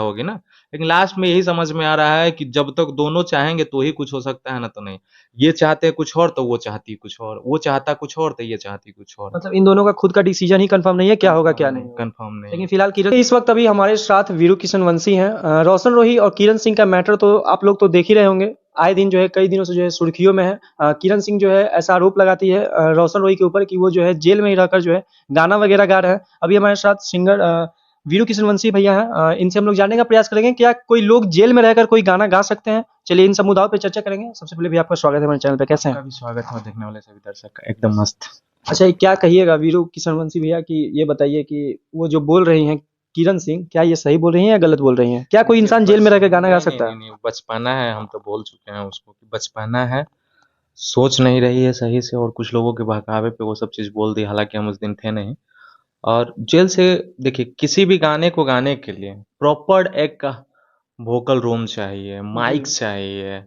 होगी ना। लेकिन लास्ट में यही समझ में आ रहा है कि जब तक दोनों चाहेंगे तो ही कुछ हो सकता है, ना तो नहीं। ये चाहते कुछ और तो वो चाहती कुछ और, वो चाहता कुछ और तो ये चाहती कुछ और। मतलब इन दोनों का खुद का डिसीजन ही कंफर्म नहीं है क्या होगा क्या नहीं होगा। कंफर्म नहीं लेकिन है। फिलहाल किरण इस वक्त अभी हमारे साथ वीरू किशन वंशी हैं। रोशन रोही और किरण सिंह का मैटर तो आप लोग तो देख ही रहे होंगे। आए दिन जो है कई दिनों से जो है सुर्खियों में है। किरण सिंह जो है ऐसा आरोप लगाती है रोशन रोही के ऊपर कि वो जो है जेल में ही रहकर जो है गाना वगैरह गा रहे हैं। अभी हमारे साथ सिंगर वीरू किशन वंशी भैया हैं। इनसे हम लोग जानने का प्रयास करेंगे क्या कोई लोग जेल में रहकर कोई गाना गा सकते हैं। चलिए इन सब मुद्दाओं पे चर्चा करेंगे। सबसे पहले भी आपका स्वागत है हमारे चैनल पे, कैसे हैं। आपका भी स्वागत है, और देखने वाले सभी दर्शक का एकदम मस्त। अच्छा ये क्या कहिएगा वीरू किशन वंशी भैया कि ये बताइए कि वो जो बोल रही हैं किरण सिंह, क्या ये सही बोल रही हैं या गलत बोल रही हैं? क्या कोई देखिए इंसान जेल में बच रह के गाना गा नहीं नहीं सकता नहीं है? नहीं, बचपना है, हम तो बोल चुके हैं उसको कि बचपना है। सोच नहीं रही है सही से, और कुछ लोगों के बहकावे पे वो सब चीज़ बोल दी, हालाँकि हम उस दिन थे नहीं। और जेल से देखिए, किसी भी गाने को गाने के लिए प्रॉपर एक वोकल रूम चाहिए, जी माइक चाहिए,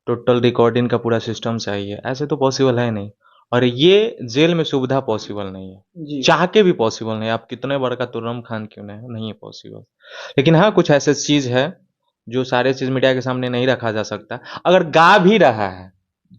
टोटल रिकॉर्डिंग का पूरा सिस्टम चाहिए, ऐसे तो पॉसिबल है नहीं। और ये जेल में सुविधा पॉसिबल नहीं है। जी। चाह के भी पॉसिबल नहीं है, आप कितने बड़का तुर्रम खान क्यों ना हो, नहीं है पॉसिबल। लेकिन हाँ, कुछ ऐसे चीज़ है, जो सारे चीज़ मीडिया के सामने नहीं रखा जा सकता। अगर गा भी रहा है,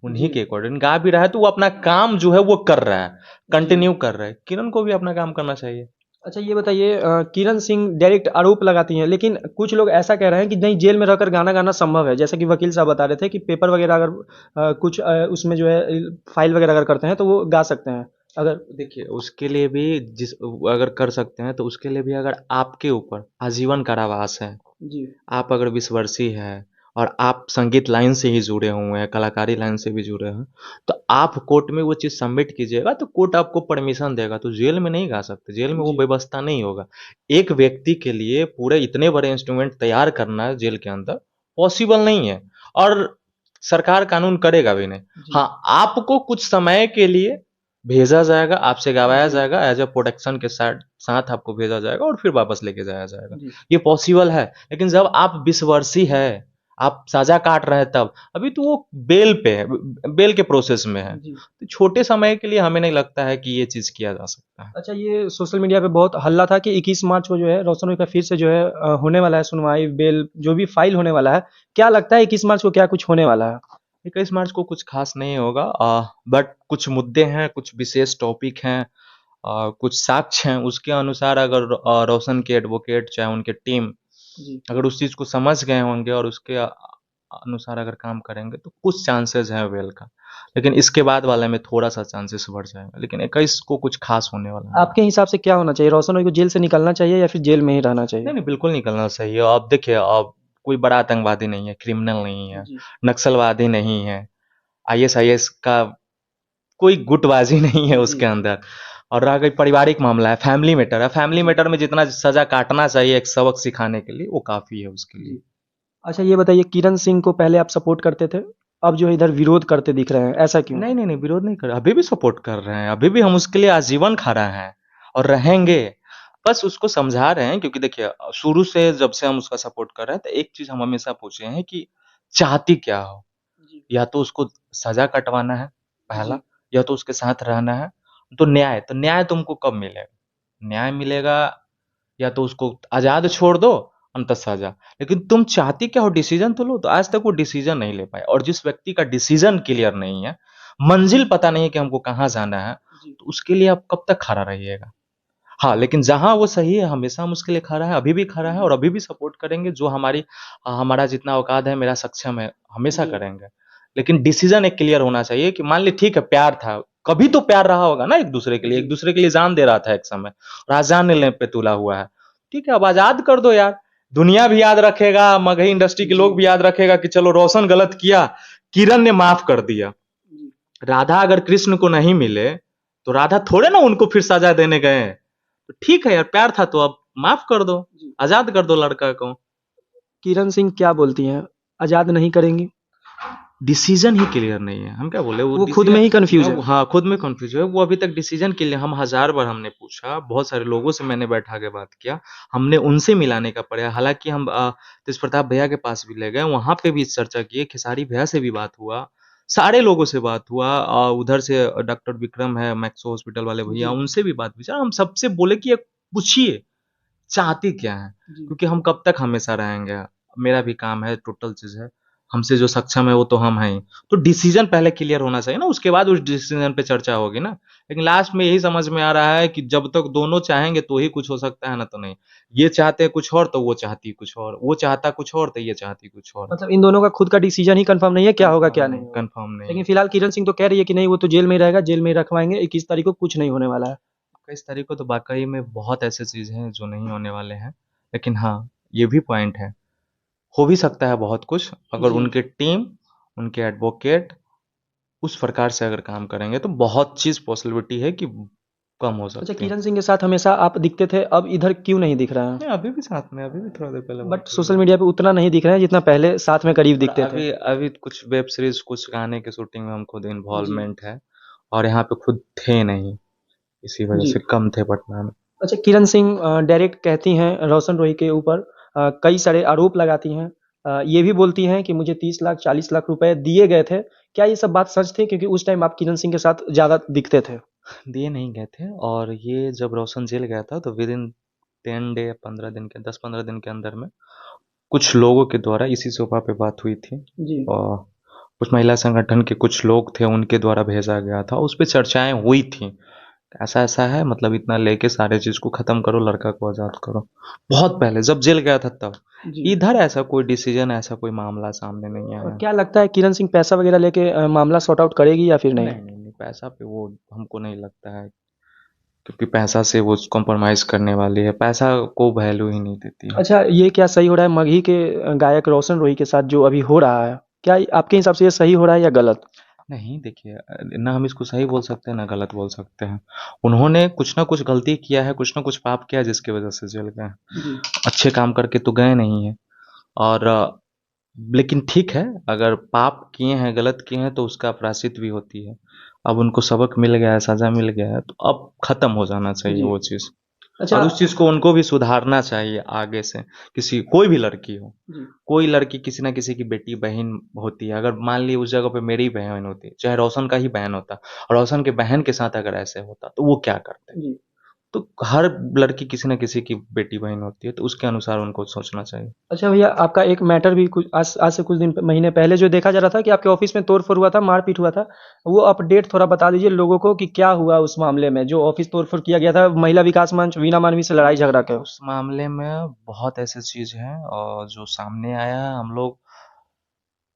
उन्हीं जी के अकॉर्डिंग गा भी रहा है, तो वो अपना काम जो है वो कर रहा है, जी। कंटिन्यू कर रहा है। किरण को भी अपना काम करना चाहिए। अच्छा ये बताइए किरण सिंह डायरेक्ट आरोप लगाती हैं लेकिन कुछ लोग ऐसा कह रहे हैं कि नहीं जेल में रहकर गाना गाना संभव है। जैसा कि वकील साहब बता रहे थे कि पेपर वगैरह अगर कुछ उसमें जो है फाइल वगैरह अगर करते हैं तो वो गा सकते हैं अगर। देखिए, उसके लिए भी जिस अगर कर सकते हैं, तो उसके लिए भी अगर आपके ऊपर आजीवन कारावास है, जी आप अगर 20 वर्षीय हैं और आप संगीत लाइन से ही जुड़े हुए हैं, कलाकारी लाइन से भी जुड़े हैं, तो आप कोर्ट में वो चीज़ सबमिट कीजिएगा, तो कोर्ट आपको परमिशन देगा। तो जेल में नहीं गा सकते, जेल में वो जी व्यवस्था नहीं होगा। एक व्यक्ति के लिए पूरे इतने बड़े इंस्ट्रूमेंट तैयार करना जेल के अंदर पॉसिबल नहीं है, और सरकार कानून करेगा भी नहीं। जी हाँ, आपको कुछ समय के लिए भेजा जाएगा, आपसे गवाया जी जाएगा, एज अ प्रोटेक्शन के साथ साथ आपको भेजा जाएगा, और फिर वापस लेके जाया जाएगा। जी ये पॉसिबल है। लेकिन जब आप 20 वर्षीय है, आप सजा काट रहे हैं, तब अभी तो वो बेल पे है, बेल के प्रोसेस में है, जी। तो छोटे समय के लिए हमें नहीं लगता है कि ये चीज़ किया जा सकता है। अच्छा ये सोशल मीडिया पे बहुत हल्ला था कि 21 मार्च को जो है रोशन रोय का फिर से जो है होने वाला है सुनवाई बेल जो भी फाइल होने वाला है। क्या लगता है 21 मार्च को क्या कुछ होने वाला है? 21 मार्च को कुछ खास नहीं होगा, बट कुछ मुद्दे हैं, कुछ विशेष टॉपिक हैं, कुछ साक्ष्य हैं, उसके अनुसार अगर रोशन के एडवोकेट चाहे उनके टीम जी अगर उस चीज़ को समझ गए होंगे और उसके अनुसार अगर काम करेंगे, तो कुछ चांसेस है वेल का। लेकिन इसके बाद वाले में थोड़ा सा चांसेस बढ़ जाएगा, लेकिन 21 को कुछ खास होने वाला नहीं। आपके हिसाब से क्या होना चाहिए? रोशन रोय को जेल से निकलना चाहिए या फिर जेल में ही रहना नहीं चाहिए? नहीं, बिल्कुल निकलना चाहिए। अब देखिए, अब कोई बड़ा आतंकवादी नहीं है, क्रिमिनल नहीं है, जी नक्सलवादी नहीं है, आईएसआईएस का कोई गुटबाजी नहीं है जी। उसके अंदर। और रहा कोई पारिवारिक मामला है, फैमिली मैटर है, फैमिली जी मैटर में जितना सजा काटना चाहिए एक सबक सिखाने के लिए, वो काफ़ी है उसके लिए। जी। अच्छा ये बताइए किरण सिंह को पहले आप सपोर्ट करते थे, अब जो है इधर विरोध करते दिख रहे हैं, ऐसा क्यों? नहीं नहीं नहीं, विरोध नहीं कर रहे, अभी भी सपोर्ट कर रहे हैं, अभी भी हम उसके लिए आजीवन खड़ा हैं और रहेंगे। बस उसको समझा रहे हैं, क्योंकि देखिए, शुरू से जब से हम उसका सपोर्ट कर रहे हैं, तो एक चीज हम हमेशा पूछे हैं कि चाहती क्या हो। जी या तो उसको सजा कटवाना है, पहला, जी या तो उसके साथ रहना है। तो न्याय तुमको कब मिलेगा? न्याय मिलेगा या तो उसको आजाद छोड़ दो, अंत सजा। लेकिन तुम चाहती क्या हो, डिसीजन तो लो। तो आज तक वो डिसीजन नहीं ले पाए, और जिस व्यक्ति का डिसीजन क्लियर नहीं है, मंजिल पता नहीं है कि हमको कहाँ जाना है, जी। तो उसके लिए आप कब तक खड़ा रहिएगा? हाँ, लेकिन जहाँ वो सही है, हमेशा हम उसके लिए खड़ा है, अभी भी खड़ा है, और अभी भी सपोर्ट करेंगे। जो हमारा जितना औकात है, मेरा सक्षम है, हमेशा जी करेंगे। लेकिन डिसीजन एक क्लियर होना चाहिए कि मान ली ठीक है, प्यार था, कभी तो प्यार रहा होगा ना एक दूसरे के लिए, एक जी दूसरे के लिए जान दे रहा था एक समय, और आज जान लेने पे तुला हुआ है। ठीक है, अब आजाद कर दो यार। दुनिया भी याद रखेगा, मगही इंडस्ट्री के जी लोग भी याद रखेगा कि चलो रोशन गलत किया, किरण ने माफ कर दिया। जी राधा अगर कृष्ण को नहीं मिले, तो राधा थोड़े ना उनको फिर सजा देने गए। तो ठीक है यार, प्यार था तो अब माफ कर दो, जी। आजाद कर दो लड़का को। किरण सिंह क्या बोलती हैं? आजाद नहीं करेंगी? डिसीजन ही क्लियर नहीं है, हम क्या बोले, वो वो खुद में डिसीजन। ही कंफ्यूज है। हाँ, खुद में कंफ्यूज है वो, अभी तक डिसीजन के लिए हम 1000 बार हमने पूछा, बहुत सारे लोगों से मैंने बैठा के बात किया, हमने उनसे मिलाने का प्रयास, हालांकि हम तेज प्रताप भैया के पास भी ले गए, वहां पे भी चर्चा किए, खेसारी भैया से भी बात हुआ, सारे लोगों से बात हुआ, उधर से डॉक्टर विक्रम है, मैक्सो हॉस्पिटल वाले भैया, जी उनसे भी बात विचार, हम सबसे बोले कि ये पूछिए चाहती क्या है, जी। क्योंकि हम कब तक हमेशा रहेंगे। मेरा भी काम है, टोटल चीज़ है, हमसे जो सक्षम है वो तो हम हैं ही। तो डिसीजन पहले क्लियर होना चाहिए ना, उसके बाद उस डिसीजन पे चर्चा होगी ना। लेकिन लास्ट में यही समझ में आ रहा है कि जब तक दोनों चाहेंगे तो ही कुछ हो सकता है, ना तो नहीं। ये चाहते हैं कुछ और तो वो चाहती कुछ और, वो चाहता कुछ और तो ये चाहती कुछ और। मतलब इन दोनों का खुद का डिसीजन ही कंफर्म नहीं है, क्या होगा क्या नहीं होगा। कंफर्म नहीं। लेकिन फिलहाल किरण सिंह तो कह रही है कि नहीं, वो तो जेल में ही रहेगा, जेल में ही रखवाएंगे, 21 तारीख को कुछ नहीं होने वाला है। इस तारीख को तो वाकई में बहुत ऐसे चीज़ हैं जो नहीं होने वाले हैं। लेकिन हाँ, ये भी पॉइंट है, हो भी सकता है बहुत कुछ, अगर जी। उनकी टीम, उनके एडवोकेट उस प्रकार से अगर काम करेंगे तो बहुत चीज़ पॉसिबिलिटी है कि कम हो अच्छा, सकती है। किरण सिंह के साथ हमेशा आप दिखते थे, अब इधर क्यों नहीं दिख रहे हैं? नहीं, अभी भी साथ में, अभी भी थोड़ा देर पहले बट बात हुई सोशल है। मीडिया पे उतना नहीं दिख रहे हैं जितना पहले साथ में करीब और दिखते थे। अभी अभी कुछ वेब सीरीज़, कुछ गाने की शूटिंग में हम खुद जी। इन्वॉल्वमेंट है, और यहाँ पे खुद थे नहीं, इसी वजह जी। से कम थे पटना में। अच्छा, किरण सिंह डायरेक्ट कहती हैं रोशन रोही के ऊपर, कई सारे आरोप लगाती हैं। ये भी बोलती हैं कि मुझे 30 लाख 40 लाख रुपए दिए गए थे। क्या ये सब बात सच थी? क्योंकि उस टाइम आप किरण सिंह के साथ ज़्यादा दिखते थे। दिए नहीं गए थे, और ये जब रोशन जेल गया था तो विदिन 10 डे, 15 दिन के, 10-15 दिन के अंदर में कुछ लोगों के द्वारा इसी सोफा पे बात हुई थी, जी। और कुछ महिला संगठन के कुछ लोग थे, उनके द्वारा भेजा गया था, उस पे चर्चाएं हुई थी। ऐसा ऐसा है, मतलब इतना लेके सारे चीज़ को ख़त्म करो, लड़का को आज़ाद करो। बहुत पहले जब जेल गया था तब। जी। इधर ऐसा कोई डिसीजन, ऐसा कोई मामला सामने नहीं आया। क्या लगता है किरण सिंह पैसा वगैरह लेके मामला सॉर्ट आउट करेगी या फिर नहीं? नहीं नहीं नहीं, पैसा पे वो हमको नहीं लगता है, क्योंकि पैसा से वो कॉम्प्रोमाइज़ करने वाली है, पैसा को वैल्यू ही नहीं देती है। अच्छा, ये क्या सही हो रहा है मगही के गायक रोशन रोही के साथ जो अभी हो रहा है? क्या आपके हिसाब से ये सही हो रहा है या गलत? नहीं देखिए, ना हम इसको सही बोल सकते हैं, ना गलत बोल सकते हैं। उन्होंने कुछ ना कुछ गलती किया है, कुछ ना कुछ पाप किया है जिसकी वजह से जेल गए हैं। जी। अच्छे काम करके तो गए नहीं हैं, और लेकिन ठीक है, अगर पाप किए हैं, गलत किए हैं तो उसका प्रायश्चित भी होती है। अब उनको सबक मिल गया है, सज़ा मिल गया है, तो अब ख़त्म हो जाना चाहिए जी। वो चीज़। अच्छा। और उस चीज़ को उनको भी सुधारना चाहिए आगे से। किसी कोई भी लड़की हो, जी। कोई लड़की किसी न किसी की बेटी बहन होती है, अगर मान ली उस जगह पे मेरी बहन होती, चाहे रोशन का ही बहन होता, और रोशन के बहन के साथ अगर ऐसे होता तो वो क्या करते? जी। तो हर लड़की किसी न किसी की बेटी बहन होती है, तो उसके अनुसार उनको सोचना चाहिए। अच्छा भैया, आपका एक मैटर भी कुछ आज आज से कुछ दिन महीने पहले जो देखा जा रहा था कि आपके ऑफिस में तोड़-फोड़ हुआ था, मार-पीट हुआ था। वो अपडेट थोड़ा बता दीजिए लोगों को कि क्या हुआ उस मामले में, जो ऑफिस तोड़-फोड़ किया गया था महिला विकास मंच वीणा मानवी से लड़ाई झगड़ा के? उस मामले में बहुत ऐसी चीज़ हैं, और जो सामने आया है, हम लोग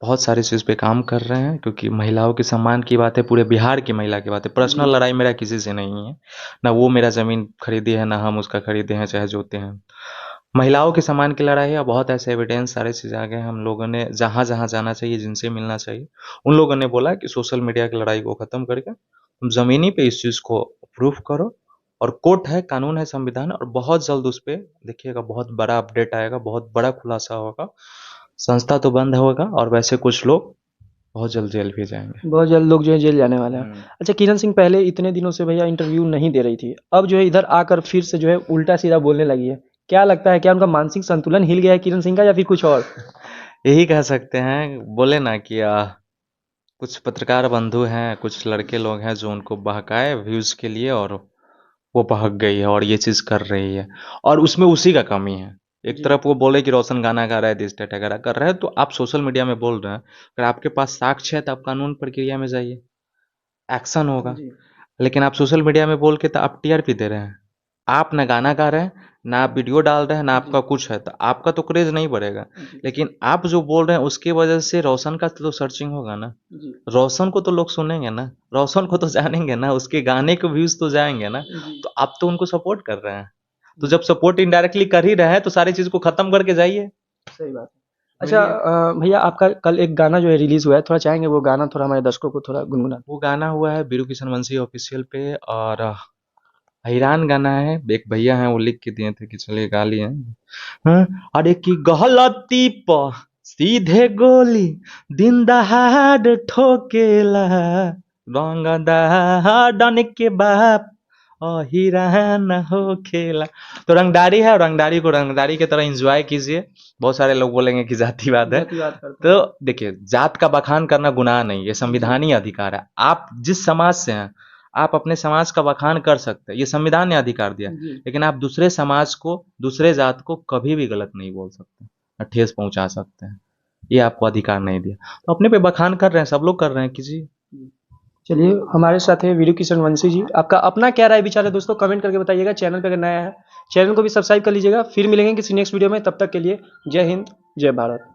बहुत सारी चीज़ पे काम कर रहे हैं, क्योंकि महिलाओं के सम्मान की बात है, पूरे बिहार की महिला की बात है। जी। पर्सनल लड़ाई मेरा किसी से नहीं है, ना वो मेरा ज़मीन खरीदी है, ना हम उसका खरीदे हैं चाहे जोते हैं। महिलाओं के सम्मान की लड़ाई है, और बहुत ऐसे एविडेंस सारे चीज़ आ गए हैं। हम लोगों ने जहाँ-जहाँ जाना चाहिए, जिनसे मिलना चाहिए, उन लोगों ने बोला कि सोशल मीडिया की लड़ाई को ख़त्म करके तुम ज़मीनी पे इस चीज़ को प्रूफ करो, और कोर्ट है, कानून है, संविधान है, और बहुत जल्द उस पे देखिएगा बहुत बड़ा अपडेट आएगा, बहुत बड़ा खुलासा होगा। संस्था तो बंद होगा, और वैसे कुछ लोग बहुत जल्द जेल भी जाएँगे। बहुत जल्द लोग जो है जेल जाने वाले हैं। हुँ। अच्छा, किरण सिंह पहले इतने दिनों से भैया इंटरव्यू नहीं दे रही थी। अब जो है इधर आकर फिर से जो है उल्टा-सीधा बोलने लगी है। क्या लगता है, क्या उनका मानसिक संतुलन हिल गया है किरण सिंह का या फिर कुछ और? यही कह सकते हैं, बोले ना कि कुछ पत्रकार बंधु हैं, कुछ लड़के लोग हैं जो उनको बहकाए व्यूज़ के लिए, और वो बहक गई है और ये चीज़ कर रही है, और उसमें उसी का कमी है। एक जी। तरफ वो बोले कि रोशन गाना गा रहा है, दिस दैट वगैरह कर रहा है, तो आप सोशल मीडिया में बोल रहे हैं, अगर आपके पास साक्ष्य है तो आप कानून प्रक्रिया में जाइए, एक्शन होगा। जी। लेकिन आप सोशल मीडिया में बोल के तो आप टीआरपी दे रहे हैं। आप ना गाना गा रहे हैं, ना आप वीडियो डाल रहे हैं, ना जी। आपका कुछ है, तो आपका तो क्रेज़ नहीं बढ़ेगा। जी। लेकिन आप जो बोल रहे हैं उसकी वजह से रोशन का तो सर्चिंग होगा ना। जी। रोशन को तो लोग सुनेंगे ना, रोशन को तो जानेंगे ना, उसके गाने के व्यूज़ तो जाएँगे ना। जी। तो आप तो उनको सपोर्ट कर रहे हैं। तो जी। जब सपोर्ट इनडायरेक्टली कर ही रहे हैं तो सारी चीज़ को ख़त्म करके जाइए। सही बात है। अच्छा, बोलिए। भैया आपका कल एक गाना जो है रिलीज़ हुआ है, थोड़ा चाहेंगे वो गाना थोड़ा हमारे दर्शकों को थोड़ा गुनगुना? वो गाना हुआ है बीरू किशनवंशी ऑफ़िशियल पे, और हिरान गाना है। एक भैया हैं वो लिख के दिए थे कि चलिए गा लिए हैं। हाँ, अरे की गलती पर सीधे गोली दिन दहाड़ ठोकेला, रंगदारन के बाप हिरान हो खेला। तो रंगदारी है, और रंगदारी को रंगदारी की तरह एंजॉय कीजिए। बहुत सारे लोग बोलेंगे कि जातिवाद है, जातिवाद करते हैं। तो देखिए, जात का बखान करना गुनाह नहीं, ये जी। संविधानीय अधिकार है। आप जिस समाज से हैं, आप अपने समाज का बखान कर सकते हैं, ये संविधान ने अधिकार दिया, लेकिन आप दूसरे समाज को, दूसरे जात को कभी भी गलत नहीं बोल सकते, ना ठेस पहुंचा सकते हैं, ये आपको अधिकार नहीं दिया। तो अपने पे बखान कर रहे हैं, सब लोग कर रहे हैं किसी। चलिए, हमारे साथ है वीरू किशन वंशी जी। आपका अपना क्या राय विचार है दोस्तों, कमेंट करके बताइएगा। चैनल पे अगर नया है, चैनल को भी सब्सक्राइब कर लीजिएगा। फिर मिलेंगे किसी नेक्स्ट वीडियो में, तब तक के लिए जय हिंद, जय भारत।